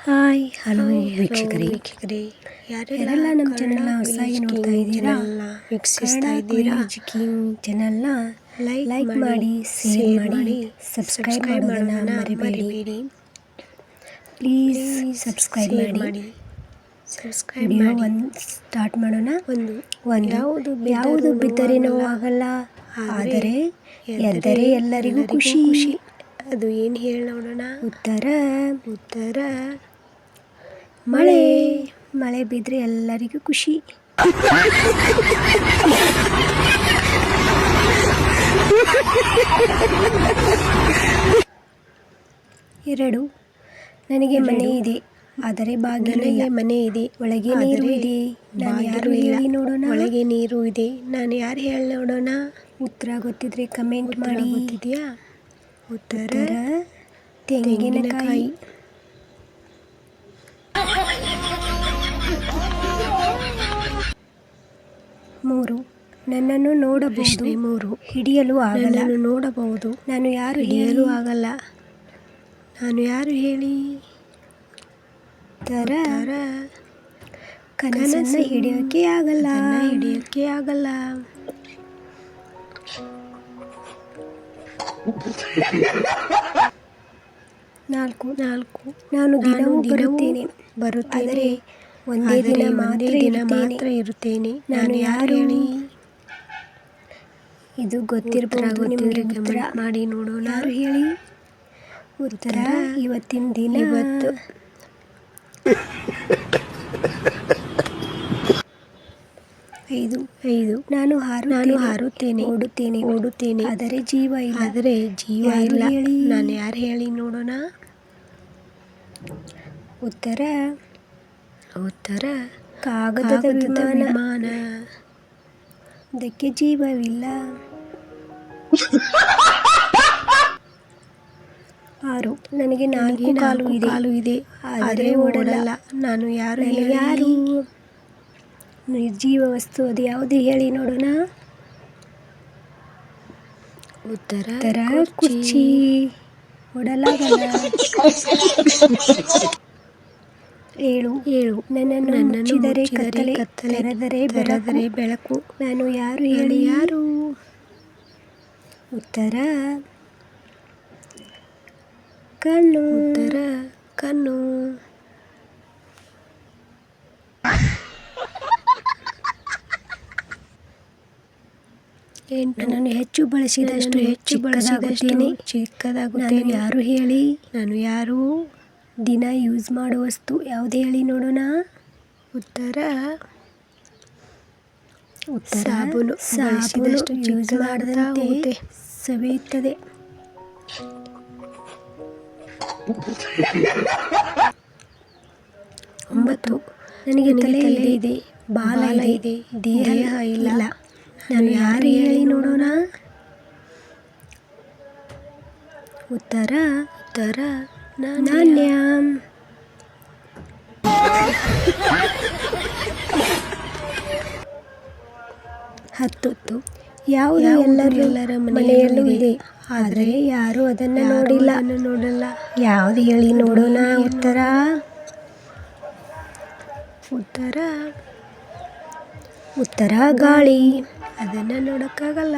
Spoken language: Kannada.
ಹಾಯ್ ಹಲೋ ವೀಕ್ಷಕರೇ, ಯಾರೆಲ್ಲ ನಮ್ಮ ಚಾನೆಲ್ನ ಹೊಸದಾಗಿ ನೋಡ್ತಾ ಇದ್ದೀರಾ, ವೀಕ್ಷಿಸ್ತಾ ಇದ್ದೀರಾ, ಚಾನೆಲ್ನ ಲೈಕ್ ಮಾಡಿ, ಶೇರ್ ಮಾಡಿ, ಸಬ್ಸ್ಕ್ರೈಬ್ ಮಾಡೋದನ್ನ ಮರಿಬೇಡಿ. ಪ್ಲೀಸ್ ಸಬ್ಸ್ಕ್ರೈಬ್ ಮಾಡಿ. ವಿಡಿಯೋ ಸ್ಟಾರ್ಟ್ ಮಾಡೋಣ. ಯಾವುದು ಬಿದ್ದರೆ ನೋವಾಗಲ್ಲ, ಆದರೆ ಎದ್ದರೆ ಎಲ್ಲರಿಗೂ ಖುಷಿ. ಅದು ಏನು ಹೇಳಿ ನೋಡೋಣ. ಉತ್ತರ ಮಳೆ ಬಿದ್ದರೆ ಎಲ್ಲರಿಗೂ ಖುಷಿ. ಎರಡು, ನನಗೆ ಮನೆ ಇದೆ ಆದರೆ ಬಾಗಿಲು ಇಲ್ಲ. ಮನೆ ಇದೆ, ಒಳಗೆ ನೀರು ಇದೆ, ನಾನು ಯಾರು ಹೇಳಿ ನೋಡೋಣ. ಒಳಗೆ ನೀರು ಇದೆ, ನಾನು ಯಾರು ಹೇಳಿ ನೋಡೋಣ. ಉತ್ತರ ಗೊತ್ತಿದ್ರೆ ಕಮೆಂಟ್ ಮಾಡಿ. ಗೊತ್ತಿದೆಯಾ? ಉತ್ತರ ತೆಂಗಿನಕಾಯಿ. ಮೂರು, ನನ್ನನ್ನು ನೋಡಬಹುದು, ಹಿಡಿಯಲು ಆಗಲ್ಲ. ನೋಡಬಹುದು, ನಾನು ಯಾರು ಹಿಡಿಯಲು ಆಗಲ್ಲ. ನಾನು ಯಾರು ಹೇಳಿ. ಉತ್ತರ ಕನಸನ್ನು ಹಿಡಿಯೋಕೆ ಆಗಲ್ಲ. ನಾಲ್ಕು, ನಾನು ದಿನವೂ ಬರುತ್ತೇನೆ, ಒಂದೇ ದಿನ ಮಾತ್ರ ಇರುತ್ತೇನೆ. ನಾನು ಯಾರು ಹೇಳಿ. ಇದು ಗೊತ್ತಿರಬಹುದು, ಕಮೆಂಟ್ ಮಾಡಿ ನೋಡೋಣ. ಯಾರು ಹೇಳಿ. ಉತ್ತರ ಇವತ್ತಿನ ದಿನ. ಐದು, ನಾನು ಹಾರುತ್ತೇನೆ, ಓಡುತ್ತೇನೆ, ಆದರೆ ಜೀವ ಇಲ್ಲ. ಹೇಳಿ. ನಾನು ಯಾರು ಹೇಳಿ ನೋಡೋಣ. ಉತ್ತರ ಕಾಗದದ ವಿಮಾನ. ಅದಕ್ಕೆ ಜೀವವಿಲ್ಲ. 6, ನನಗೆ 4 ಕಾಲು ಇದೆ ಆದರೆ ಓಡಲ್ಲ. ನಾನು ಯಾರು. ನಿರ್ಜೀವ ವಸ್ತು ಅದು ಯಾವುದು ಹೇಳಿ ನೋಡೋಣ. ಉತ್ತರ ಕುರ್ಚಿ. ಓಡಲಾಗಲ್ಲ. 7, ನನ್ನನ್ನು ಮುಚ್ಚಿದರೆ ಕತ್ತಲೆ, ತೆರೆದರೆ ಬೆಳಕು. ನಾನು ಯಾರು ಹೇಳಿ. ಉತ್ತರ ಕಣ್ಣು. 8, ನಾನು ಹೆಚ್ಚು ಬಳಸಿದಷ್ಟು ಚಿಕ್ಕದಾಗುತ್ತೇನೆ. ಯಾರು ಹೇಳಿ. ನಾನು ಯಾರು. ದಿನ ಯೂಸ್ ಮಾಡುವ ವಸ್ತು ಯಾವುದು ಹೇಳಿ ನೋಡೋಣ. ಉತ್ತರ ಸಾಬೂನು. ಯೂಸ್ ಮಾಡದಂತೆ ಸವೆಯುತ್ತದೆ. 9, ನನಗೆ ತಲೆ ಇದೆ, ಬಾಲ ಇದೆ, ದೇಹ ಇಲ್ಲ. ನಾನು ಯಾರು ಹೇಳಿ ನೋಡೋಣ. ಉತ್ತರ ನಾಣ್ಯ. 10, ಯಾವುದು ಎಲ್ಲರ ಮನೆಯಲ್ಲೂ ಇದೆ ಆದರೆ ಯಾರು ಅದನ್ನು ನೋಡಲ್ಲ. ಯಾವುದು ಹೇಳಿ ನೋಡೋಣ. ಉತ್ತರ ಗಾಳಿ. ಅದನ್ನು ನೋಡೋಕ್ಕಾಗಲ್ಲ.